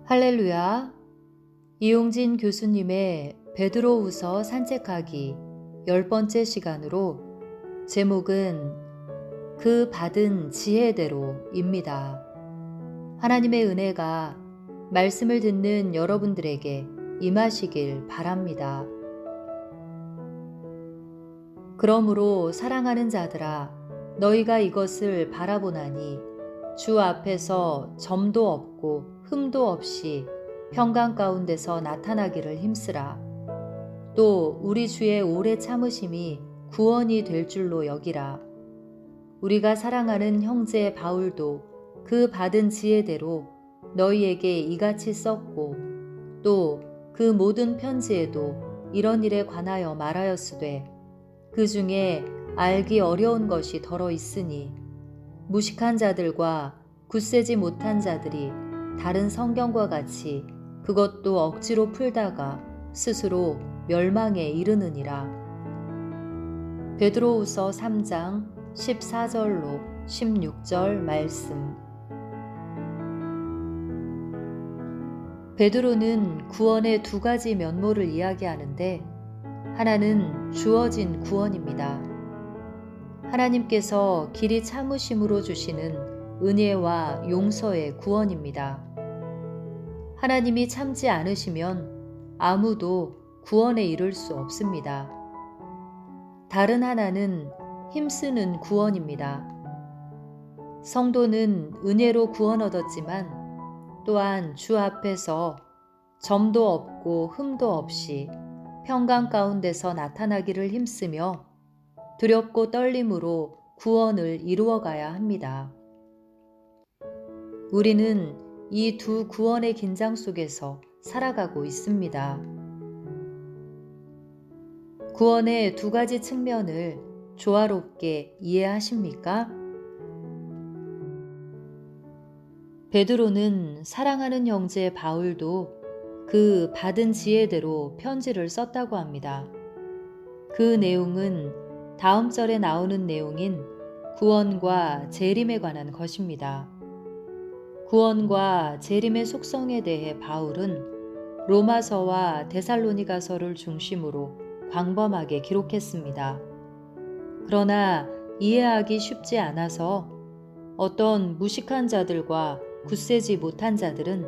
할렐루야. 이용진 교수님의 베드로후서 산책하기 10번째 시간으로 제목은 그 받은 지혜대로입니다. 하나님의 은혜가 말씀을 듣는 여러분들에게 임하시길 바랍니다. 그러므로 사랑하는 자들아, 너희가 이것을 바라보나니 주 앞에서 점도 없고 흠도 없이 평강 가운데서 나타나기를 힘쓰라. 또 우리 주의 오래 참으심이 구원이 될 줄로 여기라. 우리가 사랑하는 형제 바울도 그 받은 지혜대로 너희에게 이같이 썼고, 또 그 모든 편지에도 이런 일에 관하여 말하였으되, 그 중에 알기 어려운 것이 더러 있으니 무식한 자들과 굳세지 못한 자들이 다른 성경과 같이 그것도 억지로 풀다가 스스로 멸망에 이르느니라. 베드로후서 3장 14절로 16절 말씀. 베드로는 구원의 두 가지 면모를 이야기하는데, 하나는 주어진 구원입니다. 하나님께서 길이 참으심으로 주시는 은혜와 용서의 구원입니다. 하나님이 참지 않으시면 아무도 구원에 이를 수 없습니다. 다른 하나는 힘쓰는 구원입니다. 성도는 은혜로 구원 얻었지만 또한 주 앞에서 점도 없고 흠도 없이 평강 가운데서 나타나기를 힘쓰며 두렵고 떨림으로 구원을 이루어가야 합니다. 우리는 이 두 구원의 긴장 속에서 살아가고 있습니다. 구원의 두 가지 측면을 조화롭게 이해하십니까? 베드로는 사랑하는 형제 바울도 그 받은 지혜대로 편지를 썼다고 합니다. 그 내용은 다음 절에 나오는 내용인 구원과 재림에 관한 것입니다. 구원과 재림의 속성에 대해 바울은 로마서와 데살로니가서를 중심으로 광범하게 기록했습니다. 그러나 이해하기 쉽지 않아서 어떤 무식한 자들과 굳세지 못한 자들은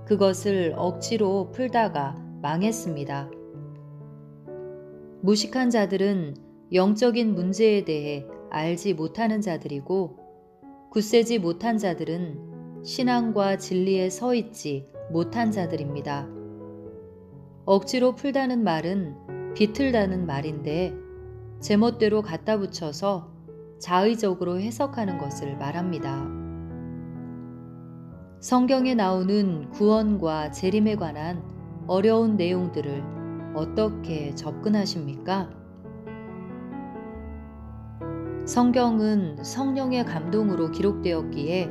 그것을 억지로 풀다가 망했습니다. 무식한 자들은 영적인 문제에 대해 알지 못하는 자들이고, 굳세지 못한 자들은 신앙과 진리에 서 있지 못한 자들입니다. 억지로 풀다는 말은 비틀다는 말인데, 제멋대로 갖다 붙여서 자의적으로 해석하는 것을 말합니다. 성경에 나오는 구원과 재림에 관한 어려운 내용들을 어떻게 접근하십니까? 성경은 성령의 감동으로 기록되었기에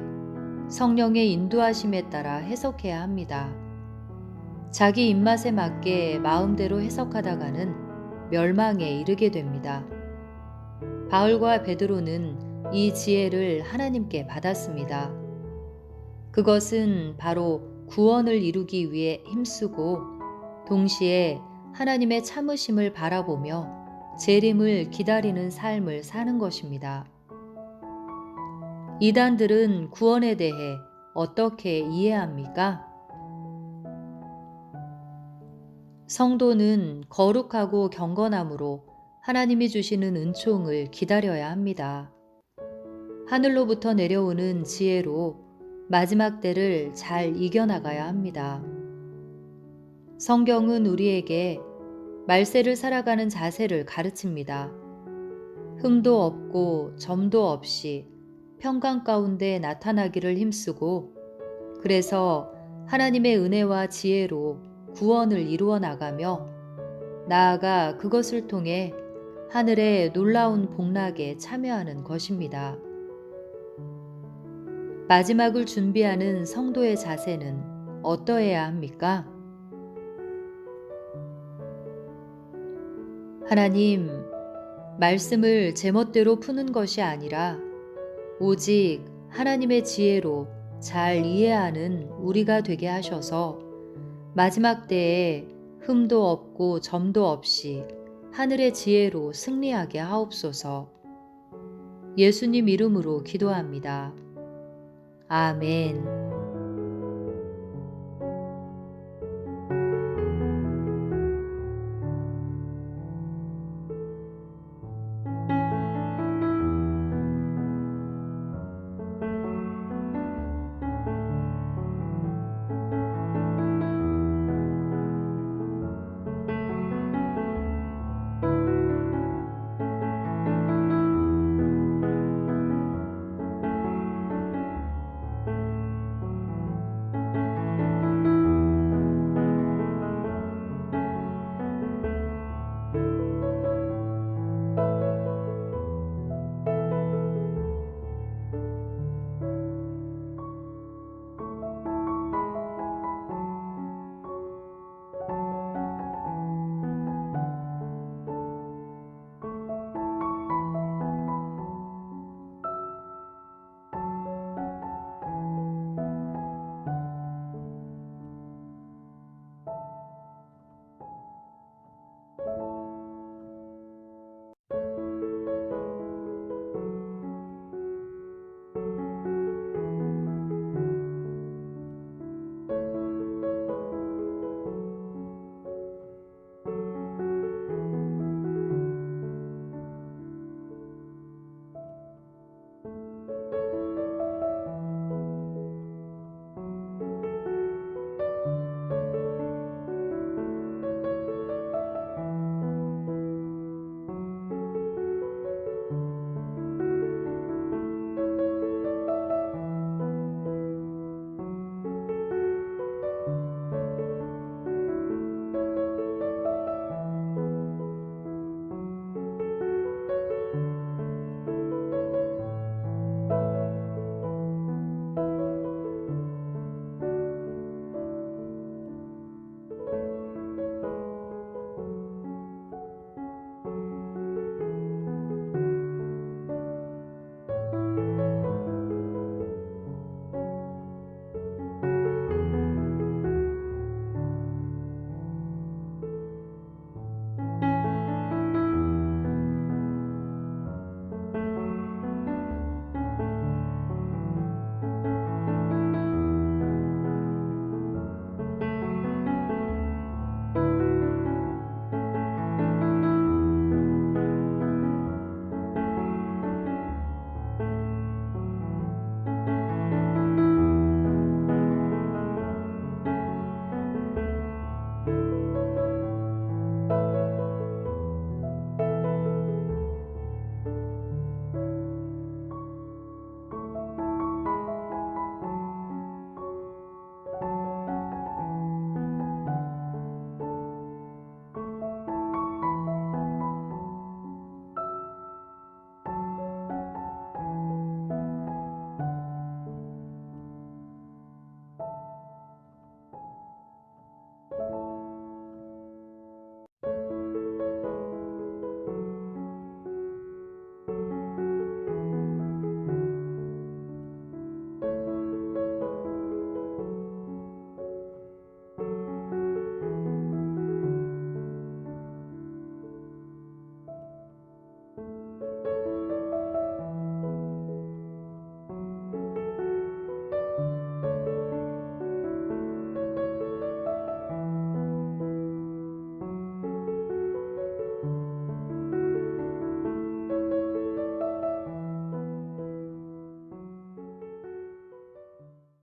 성령의 인도하심에 따라 해석해야 합니다. 자기 입맛에 맞게 마음대로 해석하다가는 멸망에 이르게 됩니다. 바울과 베드로는 이 지혜를 하나님께 받았습니다. 그것은 바로 구원을 이루기 위해 힘쓰고 동시에 하나님의 참으심을 바라보며 재림을 기다리는 삶을 사는 것입니다. 이단들은 구원에 대해 어떻게 이해합니까? 성도는 거룩하고 경건함으로 하나님이 주시는 은총을 기다려야 합니다. 하늘로부터 내려오는 지혜로 마지막 때를 잘 이겨나가야 합니다. 성경은 우리에게 말세를 살아가는 자세를 가르칩니다. 흠도 없고 점도 없이 평강 가운데 나타나기를 힘쓰고, 그래서 하나님의 은혜와 지혜로 구원을 이루어 나가며 나아가 그것을 통해 하늘의 놀라운 복락에 참여하는 것입니다. 마지막을 준비하는 성도의 자세는 어떠해야 합니까? 하나님, 말씀을 제멋대로 푸는 것이 아니라 오직 하나님의 지혜로 잘 이해하는 우리가 되게 하셔서 마지막 때에 흠도 없고 점도 없이 하늘의 지혜로 승리하게 하옵소서. 예수님 이름으로 기도합니다. 아멘.